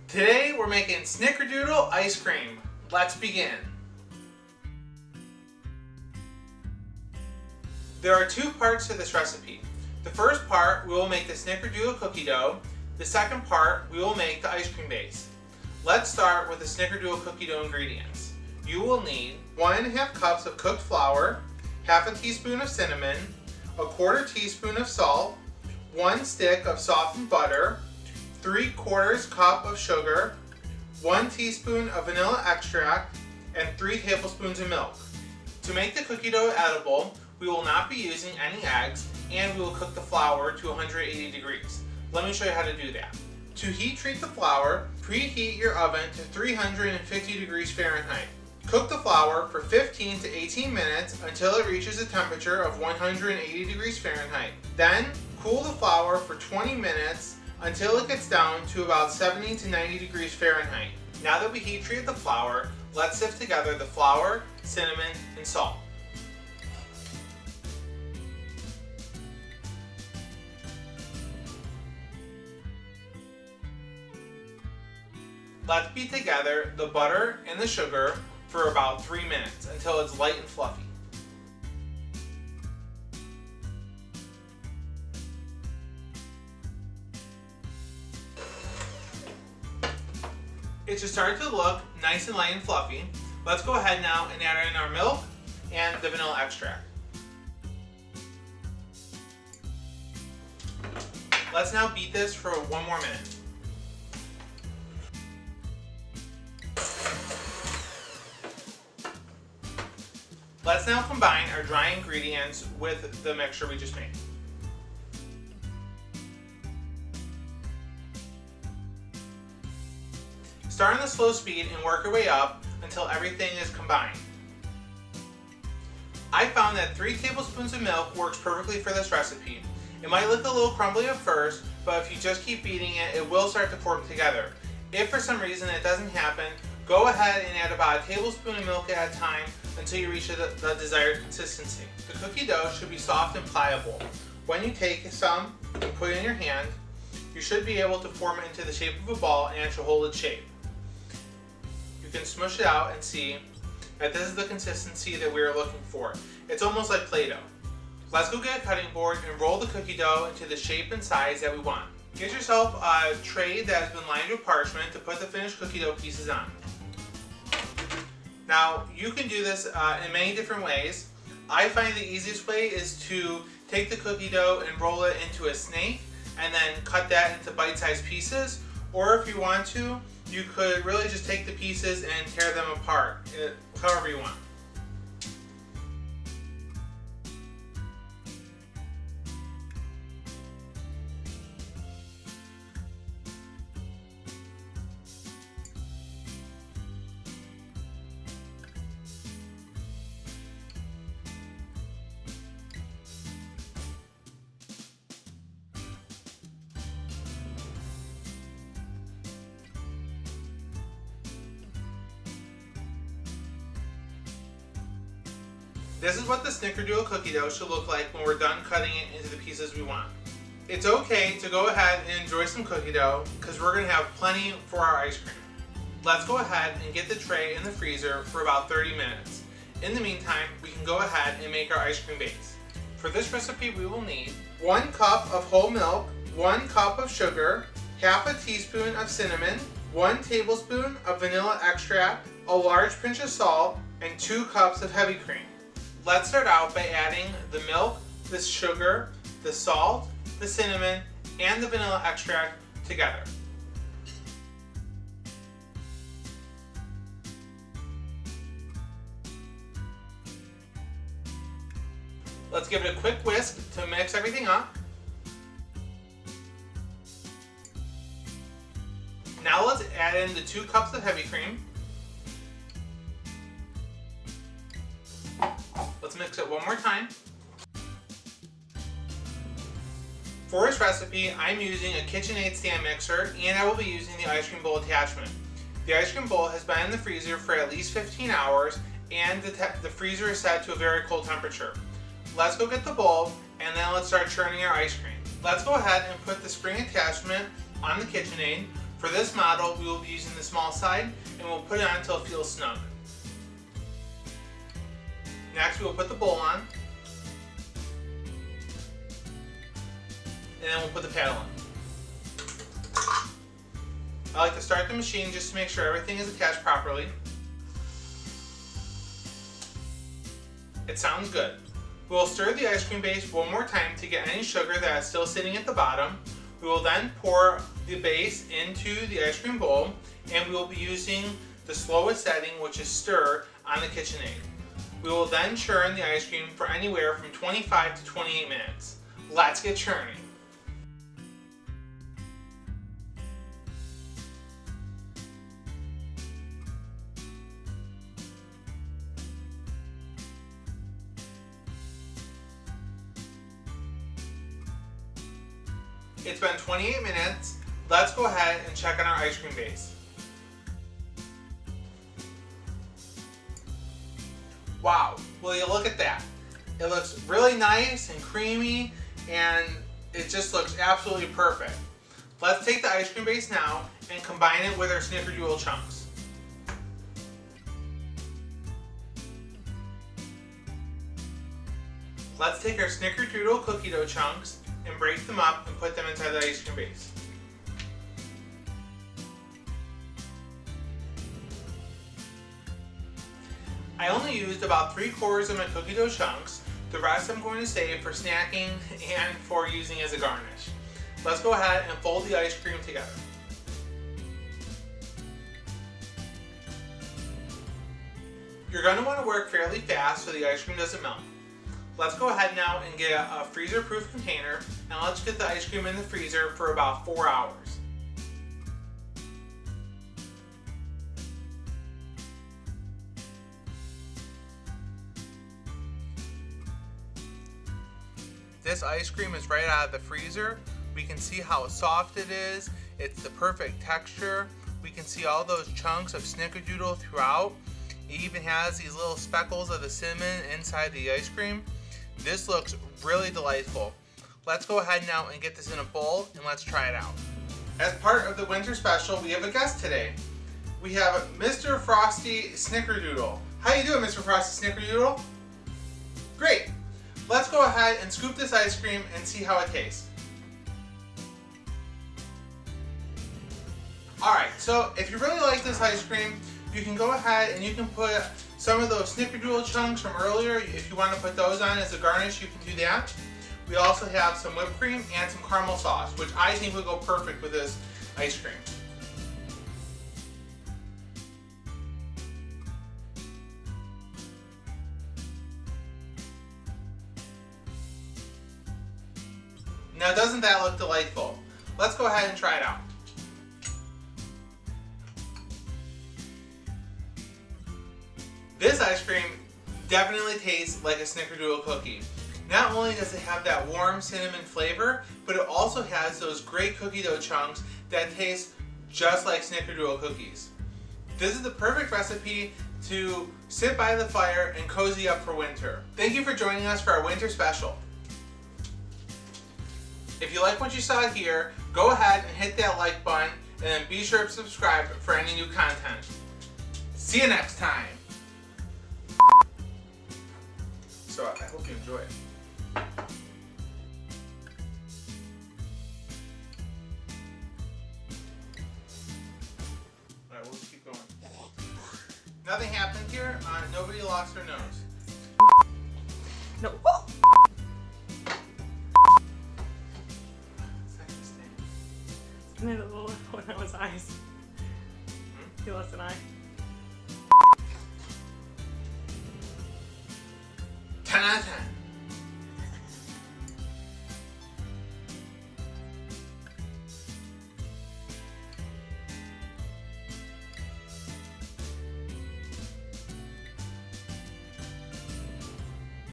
Today we're making Snickerdoodle Ice Cream. Let's begin. There are two parts to this recipe. The first part, we will make the Snickerdoodle cookie dough. The second part, we will make the ice cream base. Let's start with the Snickerdoodle cookie dough ingredients. You will need 1½ cups of cooked flour, half a teaspoon of cinnamon, a quarter teaspoon of salt, 1 stick of softened butter, 3/4 cup of sugar, 1 teaspoon of vanilla extract, and 3 tablespoons of milk. To make the cookie dough edible, we will not be using any eggs, and we will cook the flour to 180 degrees. Let me show you how to do that. To heat treat the flour, preheat your oven to 350 degrees Fahrenheit. Cook the flour for 15 to 18 minutes until it reaches a temperature of 180 degrees Fahrenheit. Then, cool the flour for 20 minutes until it gets down to about 70 to 90 degrees Fahrenheit. Now that we heat treated the flour, let's sift together the flour, cinnamon, and salt. Let's beat together the butter and the sugar for about 3 minutes until it's light and fluffy. It should start to look nice and light and fluffy. Let's go ahead now and add in our milk and the vanilla extract. Let's now beat this for 1 more minute. Let's now combine our dry ingredients with the mixture we just made. Start on the slow speed and work your way up until everything is combined. I found that 3 tablespoons of milk works perfectly for this recipe. It might look a little crumbly at first, but if you just keep beating it, it will start to form together. If for some reason it doesn't happen, go ahead and add about 1 tablespoon of milk at a time until you reach the desired consistency. The cookie dough should be soft and pliable. When you take some and put it in your hand, you should be able to form it into the shape of a ball and it should hold its shape. You can smush it out and see that this is the consistency that we are looking for. It's almost like Play-Doh. Let's go get a cutting board and roll the cookie dough into the shape and size that we want. Get yourself a tray that has been lined with parchment to put the finished cookie dough pieces on. Now, you can do this in many different ways. I find the easiest way is to take the cookie dough and roll it into a snake and then cut that into bite-sized pieces. Or if you want to, you could really just take the pieces and tear them apart, however you want. This is what the Snickerdoodle cookie dough should look like when we're done cutting it into the pieces we want. It's okay to go ahead and enjoy some cookie dough because we're going to have plenty for our ice cream. Let's go ahead and get the tray in the freezer for about 30 minutes. In the meantime, we can go ahead and make our ice cream base. For this recipe, we will need 1 cup of whole milk, 1 cup of sugar, half a teaspoon of cinnamon, 1 tablespoon of vanilla extract, a large pinch of salt, and 2 cups of heavy cream. Let's start out by adding the milk, the sugar, the salt, the cinnamon, and the vanilla extract together. Let's give it a quick whisk to mix everything up. Now let's add in the 2 cups of heavy cream. Let's mix it one more time. For this recipe, I'm using a KitchenAid stand mixer and I will be using the ice cream bowl attachment. The ice cream bowl has been in the freezer for at least 15 hours and the freezer is set to a very cold temperature. Let's go get the bowl and then let's start churning our ice cream. Let's go ahead and put the spring attachment on the KitchenAid. For this model, we will be using the small side, and we'll put it on until it feels snug. Next, we will put the bowl on, and then we'll put the paddle on. I like to start the machine just to make sure everything is attached properly. It sounds good. We will stir the ice cream base one more time to get any sugar that is still sitting at the bottom. We will then pour the base into the ice cream bowl, and we will be using the slowest setting, which is stir, on the KitchenAid. We will then churn the ice cream for anywhere from 25 to 28 minutes. Let's get churning. It's been 28 minutes. Let's go ahead and check on our ice cream base. Wow, will you look at that? It looks really nice and creamy, and it just looks absolutely perfect. Let's take the ice cream base now and combine it with our Snickerdoodle chunks. Let's take our Snickerdoodle cookie dough chunks and break them up and put them inside the ice cream base. I only used about 3/4 of my cookie dough chunks. The rest I'm going to save for snacking and for using as a garnish. Let's go ahead and fold the ice cream together. You're going to want to work fairly fast so the ice cream doesn't melt. Let's go ahead now and get a freezer-proof container, and let's get the ice cream in the freezer for about 4 hours. This ice cream is right out of the freezer. We can see how soft it is. It's the perfect texture. We can see all those chunks of Snickerdoodle throughout. It even has these little speckles of the cinnamon inside the ice cream. This looks really delightful. Let's go ahead now and get this in a bowl, and let's try it out. As part of the winter special, we have a guest today. We have Mr. Frosty Snickerdoodle. How you doing, Mr. Frosty Snickerdoodle? Great. Let's go ahead and scoop this ice cream and see how it tastes. Alright, so if you really like this ice cream, you can go ahead and you can put some of those Snickerdoodle chunks from earlier. If you want to put those on as a garnish, you can do that. We also have some whipped cream and some caramel sauce, which I think would go perfect with this ice cream. Now, doesn't that look delightful? Let's go ahead and try it out. This ice cream definitely tastes like a Snickerdoodle cookie. Not only does it have that warm cinnamon flavor, but it also has those great cookie dough chunks that taste just like Snickerdoodle cookies. This is the perfect recipe to sit by the fire and cozy up for winter. Thank you for joining us for our winter special. If you like what you saw here, go ahead and hit that like button, and then be sure to subscribe for any new content. See you next time. So I hope you enjoy it. Alright, we'll just keep going. Nothing happened here. Nobody lost their nose. No. When that was eyes. He lost an eye. 10 out of 10.